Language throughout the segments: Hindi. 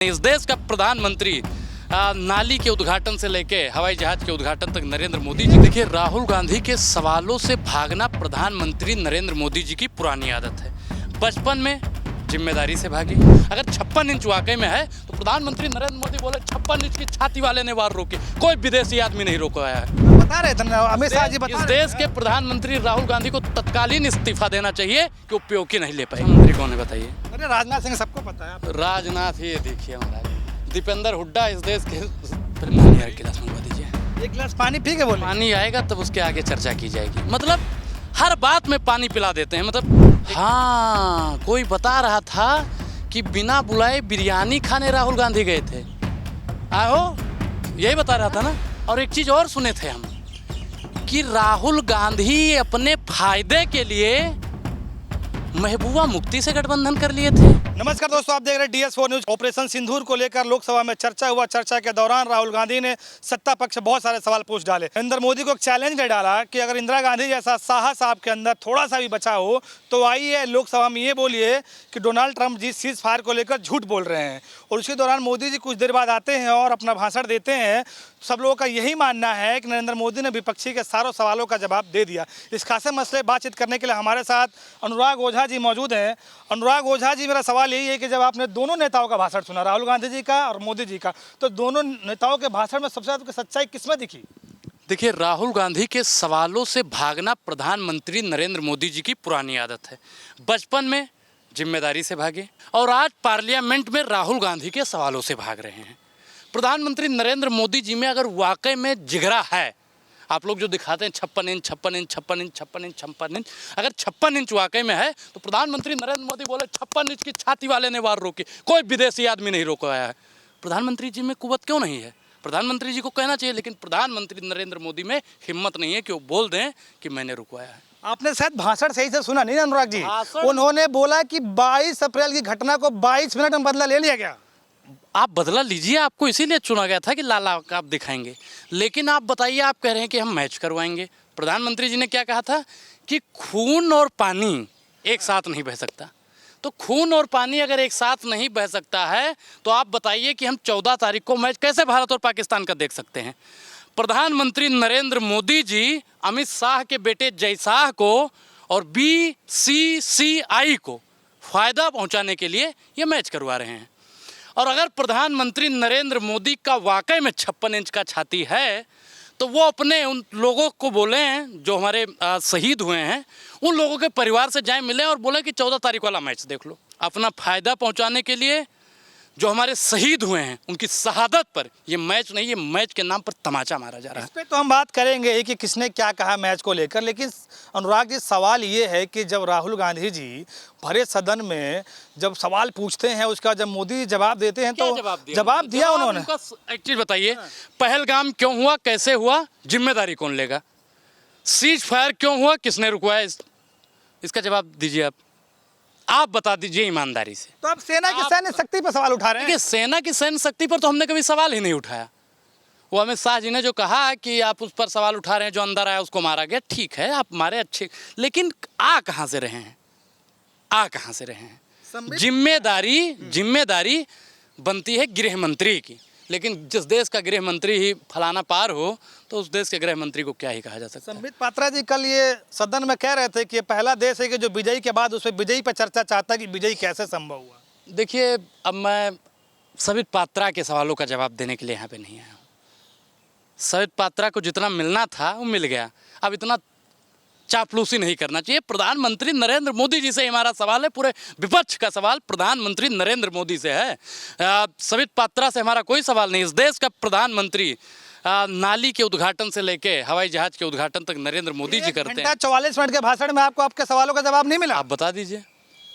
इस देश का प्रधानमंत्री नाली के उद्घाटन से लेके हवाई जहाज के उद्घाटन तक नरेंद्र मोदी जी। देखिए, राहुल गांधी के सवालों से भागना प्रधानमंत्री नरेंद्र मोदी जी की पुरानी आदत है। बचपन में जिम्मेदारी से भागे। अगर 56 इंच वाकई में है तो प्रधानमंत्री नरेंद्र मोदी बोले 56 इंच की छाती वाले ने वार रोके, कोई विदेशी आदमी नहीं रोका है। बता रहे थे अमित शाह जी बता इस देश के प्रधानमंत्री राहुल गांधी को तत्कालीन इस्तीफा देना चाहिए कि उपयोग नहीं ले पाए। मंत्री कौन है बताइए? अरे राजनाथ सिंह सबको पता है। राजनाथ, ये देखिए महाराज दीपेंद्र हुड्डा इस देश के। पानी यार गिलास मंगवा दीजिए। एक गिलास पानी पी के बोले। पानी आएगा तब उसके आगे चर्चा की जाएगी। मतलब हर बात में पानी पिला देते हैं। मतलब हाँ, कोई बता रहा था कि बिना बुलाए बिरयानी खाने राहुल गांधी गए थे। आहो, यही बता रहा था ना। और एक चीज और सुने थे हम कि राहुल गांधी अपने फायदे के लिए महबूबा मुफ्ती से गठबंधन कर लिए थे। नमस्कार दोस्तों, आप देख रहे हैं DS4 न्यूज। ऑपरेशन सिंदूर को लेकर लोकसभा में चर्चा हुआ। चर्चा के दौरान राहुल गांधी ने सत्ता पक्ष से बहुत सारे सवाल पूछ डाले। नरेंद्र मोदी को एक चैलेंज दे डाला कि अगर इंदिरा गांधी जैसा साहस आपके अंदर थोड़ा सा भी बचा हो तो आइए लोकसभा में ये बोलिए कि डोनाल्ड ट्रंप जी सीज फायर को लेकर झूठ बोल रहे हैं। और उसके दौरान मोदी जी कुछ देर बाद आते हैं और अपना भाषण देते हैं। सब लोगों का यही मानना है कि नरेंद्र मोदी ने विपक्षी के सारों सवालों का जवाब दे दिया। इस खासे मसले बातचीत करने के लिए हमारे साथ अनुराग ओझा जी मौजूद हैं। अनुराग ओझा जी, मेरा सवाल यही है कि जब आपने दोनों नेताओं का भाषण सुना, राहुल गांधी जी का और मोदी जी का, तो दोनों नेताओं के भाषण में सबसे ज़्यादा सच्चाई किसमें दिखी? देखिए, राहुल गांधी के सवालों से भागना प्रधानमंत्री नरेंद्र मोदी जी की पुरानी आदत है। बचपन में जिम्मेदारी से भागे और आज पार्लियामेंट में राहुल गांधी के सवालों से भाग रहे हैं। प्रधानमंत्री नरेंद्र मोदी जी में अगर वाकई में जिगरा है, आप लोग जो दिखाते हैं 56 inch 56 inch 56 inch 56 inch 56 inch, अगर 56 इंच वाकई में है तो प्रधानमंत्री नरेंद्र मोदी बोले 56 इंच की छाती वाले ने वार रोके, कोई विदेशी आदमी नहीं रोका है। प्रधानमंत्री जी में कुव्वत क्यों नहीं है? प्रधानमंत्री जी को कहना चाहिए, लेकिन प्रधानमंत्री नरेंद्र मोदी में हिम्मत नहीं है कि वो बोल दें कि मैंने रुकवाया है। आपने शायद भाषण सही से सुना नहीं ना अनुराग जी। उन्होंने बोला कि 22 अप्रैल की घटना को 22 मिनट में बदला ले लिया गया। आप बदला लीजिए, आपको इसीलिए चुना गया था कि लाला का आप दिखाएंगे। लेकिन आप बताइए, आप कह रहे हैं कि हम मैच करवाएंगे। प्रधानमंत्री जी ने क्या कहा था कि खून और पानी एक साथ नहीं बह सकता। तो खून और पानी अगर एक साथ नहीं बह सकता है तो आप बताइए कि हम 14 तारीख को मैच कैसे भारत और पाकिस्तान का देख सकते हैं? प्रधानमंत्री नरेंद्र मोदी जी अमित शाह के बेटे जय शाह को और BCCI को फायदा पहुंचाने के लिए ये मैच करवा रहे हैं। और अगर प्रधानमंत्री नरेंद्र मोदी का वाकई में 56 इंच का छाती है तो वो अपने उन लोगों को बोले जो हमारे शहीद हुए हैं, उन लोगों के परिवार से जाएं मिलें और बोले कि 14 तारीख वाला मैच देख लो। अपना फ़ायदा पहुंचाने के लिए जो हमारे शहीद हुए हैं उनकी शहादत पर ये मैच नहीं, ये मैच के नाम पर तमाचा मारा जा रहा है। इस पे तो हम बात करेंगे कि किसने क्या कहा मैच को लेकर, लेकिन अनुराग जी सवाल ये है कि जब राहुल गांधी जी भरे सदन में जब सवाल पूछते हैं, उसका जब मोदी जवाब देते हैं तो जवाब दिया उन्होंने। एक चीज़ बताइए, पहलगाम क्यों हुआ, कैसे हुआ, जिम्मेदारी कौन लेगा? सीज फायर क्यों हुआ, किसने रुकवाया? इसका जवाब दीजिए। आप बता दीजिए ईमानदारी से। तो आप सेना की सैन्य शक्ति पर सवाल उठा रहे हैं। सेना की सैन्य शक्ति पर तो हमने कभी सवाल ही नहीं उठाया। वो अमित शाह जी ने जो कहा कि आप उस पर सवाल उठा रहे हैं, जो अंदर आया उसको मारा गया, ठीक है, आप मारे, अच्छे, लेकिन आ कहाँ से रहे हैं? आ कहाँ से रहे हैं? जिम्मेदारी बनती है गृह मंत्री की, लेकिन जिस देश का गृह मंत्री ही फलाना पार हो तो उस देश के गृह मंत्री को क्या ही कहा जा सकता है? संबित पात्रा जी कल ये सदन में कह रहे थे कि ये पहला देश है कि जो विजयी के बाद उसमें विजयी पर चर्चा चाहता है कि विजयी कैसे संभव हुआ। देखिए, अब मैं संबित पात्रा के सवालों का जवाब देने के लिए यहाँ पे नहीं आया हूँ। संबित पात्रा को जितना मिलना था वो मिल गया। अब इतना चापलूसी नहीं करना चाहिए। प्रधानमंत्री नरेंद्र मोदी जी से हमारा सवाल है, पूरे विपक्ष का सवाल प्रधानमंत्री नरेंद्र मोदी से है। संबित पात्रा से हमारा कोई सवाल नहीं। इस देश का प्रधानमंत्री नाली के उद्घाटन से लेके हवाई जहाज के उद्घाटन तक नरेंद्र मोदी जी करते हैं। 44 मिनट के भाषण में आपको आपके सवालों का जवाब नहीं मिला? आप बता दीजिए।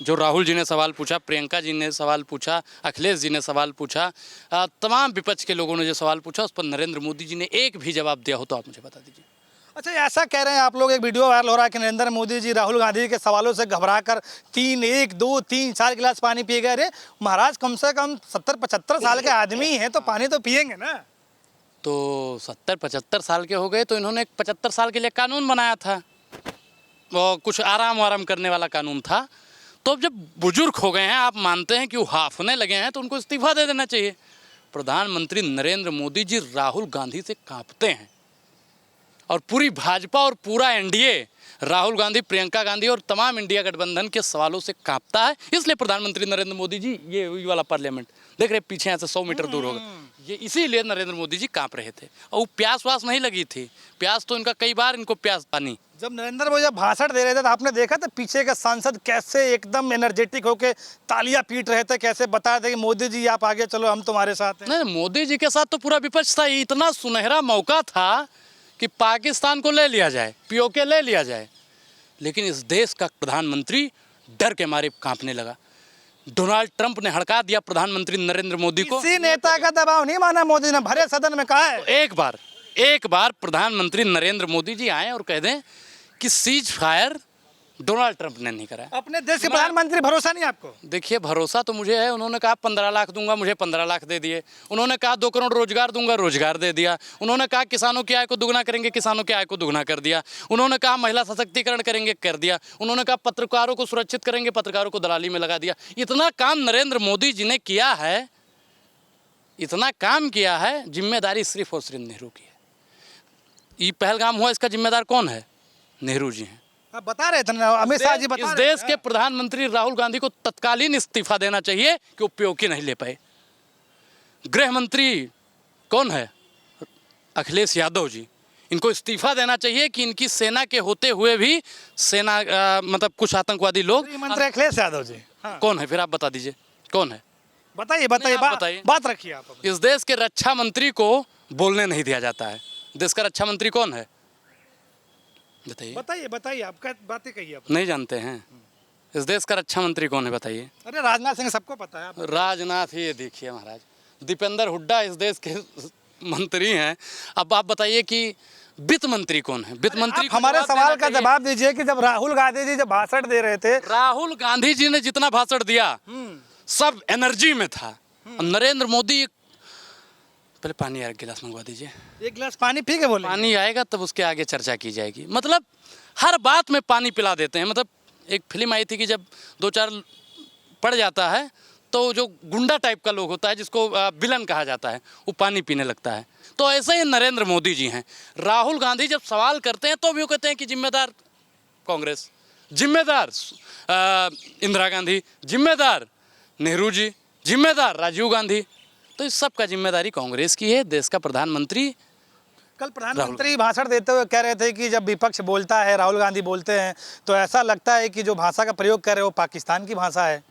जो राहुल जी ने सवाल पूछा, प्रियंका जी ने सवाल पूछा, अखिलेश जी ने सवाल पूछा, तमाम विपक्ष के लोगों ने जो सवाल पूछा उस पर नरेंद्र मोदी जी ने एक भी जवाब दिया हो तो आप मुझे बता दीजिए। अच्छा, ऐसा कह रहे हैं आप लोग, एक वीडियो वायरल हो रहा है कि नरेंद्र मोदी जी राहुल गांधी के सवालों से घबराकर 1 2 3 4 गिलास पानी पिए गए। अरे महाराज, कम से कम 70-75 साल के आदमी हैं तो पानी तो पिएंगे ना। तो 70-75 साल के हो गए तो इन्होंने 75 साल के लिए कानून बनाया था, वो कुछ आराम करने वाला कानून था। तो अब जब बुजुर्ग हो गए हैं, आप मानते हैं कि वो हाफने लगे हैं, तो उनको इस्तीफा दे देना चाहिए। प्रधानमंत्री नरेंद्र मोदी जी राहुल गांधी से कांपते हैं और पूरी भाजपा और पूरा एनडीए राहुल गांधी, प्रियंका गांधी और तमाम इंडिया गठबंधन के सवालों से कांपता है। इसलिए प्रधानमंत्री नरेंद्र मोदी जी, ये वाला पार्लियामेंट देख रहे पीछे यहाँ से 100 मीटर दूर होगा, ये इसीलिए नरेंद्र मोदी जी कांप रहे थे। और वो प्यास वास नहीं लगी थी, प्यास तो इनका कई बार इनको प्यास पानी। जब नरेंद्र मोदी जब भाषण दे रहे थे तो आपने देखा था पीछे के सांसद कैसे एकदम एनर्जेटिक होके तालियां पीट रहे थे, कैसे बता रहे थे कि मोदी जी आप आगे चलो, हम तुम्हारे साथ हैं। नहीं, मोदी जी के साथ तो पूरा विपक्ष था। इतना सुनहरा मौका था कि पाकिस्तान को ले लिया जाए, पीओके ले लिया जाए, लेकिन इस देश का प्रधानमंत्री डर के मारे कांपने लगा। डोनाल्ड ट्रंप ने हड़का दिया प्रधानमंत्री नरेंद्र मोदी को। किसी नेता का दबाव नहीं माना मोदी ने, भरे सदन में कहा है। एक बार प्रधानमंत्री नरेंद्र मोदी जी आए और कह दें कि सीज फायर डोनाल्ड ट्रंप ने नहीं करा। अपने देश के प्रधानमंत्री भरोसा नहीं आपको? देखिए, भरोसा तो मुझे है। उन्होंने कहा 15 लाख दूंगा, मुझे 15 लाख दे दिए। उन्होंने कहा 2 करोड़ रोजगार दूंगा, रोजगार दे दिया। उन्होंने कहा किसानों की आय को दुगना करेंगे, किसानों की आय को दुगना कर दिया। उन्होंने कहा महिला सशक्तिकरण करेंगे, कर दिया। उन्होंने कहा पत्रकारों को सुरक्षित करेंगे, पत्रकारों को दलाली में लगा दिया। इतना काम नरेंद्र मोदी जी ने किया है, इतना काम किया है, जिम्मेदारी सिर्फ और सिर्फ नेहरू की है। ये पहलगाम हुआ, इसका जिम्मेदार कौन है? नेहरू जी हैं। आप बता रहे थे ना, अमित शाह जी बता इस देश के प्रधानमंत्री राहुल गांधी को तत्कालीन इस्तीफा देना चाहिए कि वो पीओके नहीं ले पाए। गृह मंत्री कौन है? अखिलेश यादव जी। इनको इस्तीफा देना चाहिए कि इनकी सेना के होते हुए भी सेना मतलब कुछ आतंकवादी लोग। मंत्री अखिलेश यादव जी कौन है? फिर आप बता दीजिए कौन है। बताइए बात रखिए आप। इस देश के रक्षा मंत्री को बोलने नहीं दिया जाता है। देश का रक्षा मंत्री कौन है? बताइए आपका बातें कहिए। आप नहीं जानते हैं इस देश का रक्षा मंत्री कौन है? बताइए। अरे राजनाथ सिंह, सबको पता है। राजनाथ, ये देखिए महाराज, दीपेंद्र हुड्डा इस देश के मंत्री हैं। अब आप बताइए कि वित्त मंत्री कौन है? वित्त मंत्री हमारे सवाल का जवाब दीजिए कि जब राहुल गांधी जी जब भाषण दे रहे थे, राहुल गांधी जी ने जितना भाषण दिया सब एनर्जी में था। नरेंद्र मोदी, पहले पानी एक गिलास मंगवा दीजिए। एक गिलास पानी पी के बोले। पानी आएगा तब उसके आगे चर्चा की जाएगी। मतलब हर बात में पानी पिला देते हैं। मतलब एक फिल्म आई थी कि जब 2-4 पड़ जाता है तो जो गुंडा टाइप का लोग होता है, जिसको विलन कहा जाता है, वो पानी पीने लगता है। तो ऐसे ही नरेंद्र मोदी जी हैं। राहुल गांधी जब सवाल करते हैं तो भी वो कहते हैं कि जिम्मेदार कांग्रेस, जिम्मेदार इंदिरा गांधी, जिम्मेदार नेहरू जी, जिम्मेदार राजीव गांधी। तो इस सब का जिम्मेदारी कांग्रेस की है। देश का प्रधानमंत्री कल प्रधानमंत्री भाषण देते हुए कह रहे थे कि जब विपक्ष बोलता है, राहुल गांधी बोलते हैं, तो ऐसा लगता है कि जो भाषा का प्रयोग कर रहे हो पाकिस्तान की भाषा है।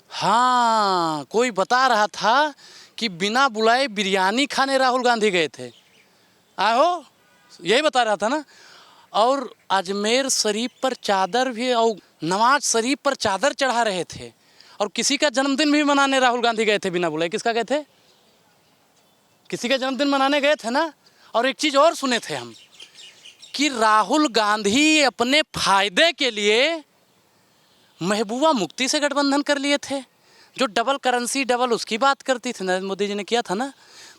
हाँ, कोई बता रहा था कि बिना बुलाए बिरयानी खाने राहुल गांधी गए थे। आहो, यही बता रहा था ना। और अजमेर शरीफ पर चादर भी, और नवाज शरीफ पर चादर चढ़ा रहे थे। और किसी का जन्मदिन भी मनाने राहुल गांधी गए थे बिना बुलाए। किसका गए थे? किसी का जन्मदिन मनाने गए थे ना। और एक चीज़ और सुने थे हम कि राहुल गांधी अपने फायदे के लिए महबूबा मुफ्ती से गठबंधन कर लिए थे, जो डबल करेंसी डबल उसकी बात करती थी, नरेंद्र मोदी जी ने किया था ना।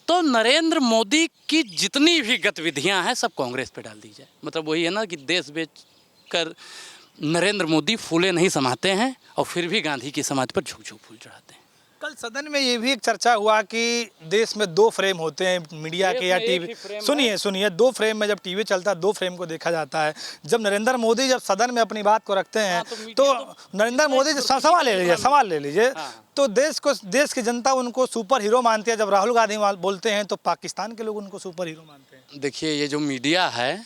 तो नरेंद्र मोदी की जितनी भी गतिविधियां हैं सब कांग्रेस पे डाल दी जाए। मतलब वही है ना कि देश बेच कर नरेंद्र मोदी फूले नहीं समाते हैं और फिर भी गांधी की समाधि पर झुक झुक फूल चढ़ाते हैं। कल सदन में ये भी एक चर्चा हुआ कि देश में 2 फ्रेम होते हैं मीडिया के या टीवी। सुनिए 2 फ्रेम में जब टीवी चलता है 2 फ्रेम को देखा जाता है। जब नरेंद्र मोदी जब सदन में अपनी बात को रखते हैं तो नरेंद्र मोदी सवाल ले लीजिए तो देश की जनता उनको सुपर हीरो मानती है। जब राहुल गांधी बोलते हैं तो पाकिस्तान के लोग उनको सुपर हीरो मानते हैं। देखिए, ये जो मीडिया है,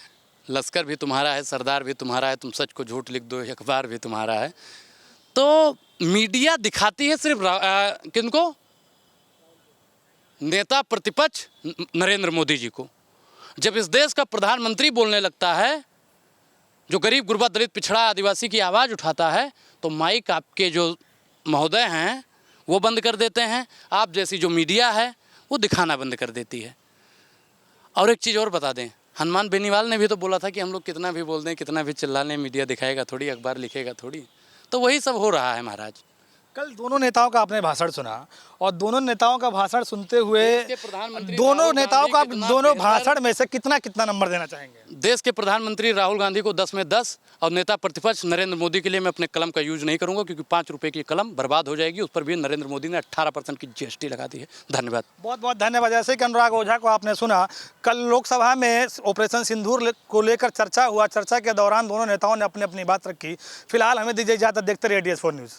लश्कर भी तुम्हारा है, सरदार भी तुम्हारा है, तुम सच को झूठ लिख दो, अखबार भी तुम्हारा है। तो मीडिया दिखाती है सिर्फ किनको? नेता प्रतिपक्ष नरेंद्र मोदी जी को। जब इस देश का प्रधानमंत्री बोलने लगता है, जो गरीब गुरबा दलित पिछड़ा आदिवासी की आवाज़ उठाता है, तो माइक आपके जो महोदय हैं वो बंद कर देते हैं। आप जैसी जो मीडिया है वो दिखाना बंद कर देती है। और एक चीज़ और बता दें, हनुमान बेनीवाल ने भी तो बोला था कि हम लोग कितना भी बोल दें, कितना भी चिल्ला लें, मीडिया दिखाएगा थोड़ी, अखबार लिखेगा थोड़ी। तो वही सब हो रहा है महाराज। कल दोनों नेताओं का आपने भाषण सुना और दोनों नेताओं का भाषण सुनते हुए देश के प्रधानमंत्री दोनों राहुल नेताओं गांधी का कितना दोनों बेहतर- भाषण में से कितना कितना नंबर देना चाहेंगे? देश के प्रधानमंत्री राहुल गांधी को 10 में 10 और नेता प्रतिपक्ष नरेंद्र मोदी के लिए मैं अपने कलम का यूज नहीं करूंगा, क्योंकि 5 रुपए की कलम बर्बाद हो जाएगी। उस पर भी नरेंद्र मोदी ने 18% की जीएसटी लगा दी है। धन्यवाद। बहुत बहुत धन्यवाद। जैसे कि अनुराग ओझा को आपने सुना, कल लोकसभा में ऑपरेशन सिंदूर को लेकर चर्चा हुआ। चर्चा के दौरान दोनों नेताओं ने अपनी अपनी बात रखी। फिलहाल हमें दीजिए इजाजत, देखते रहिए DS4 न्यूज़।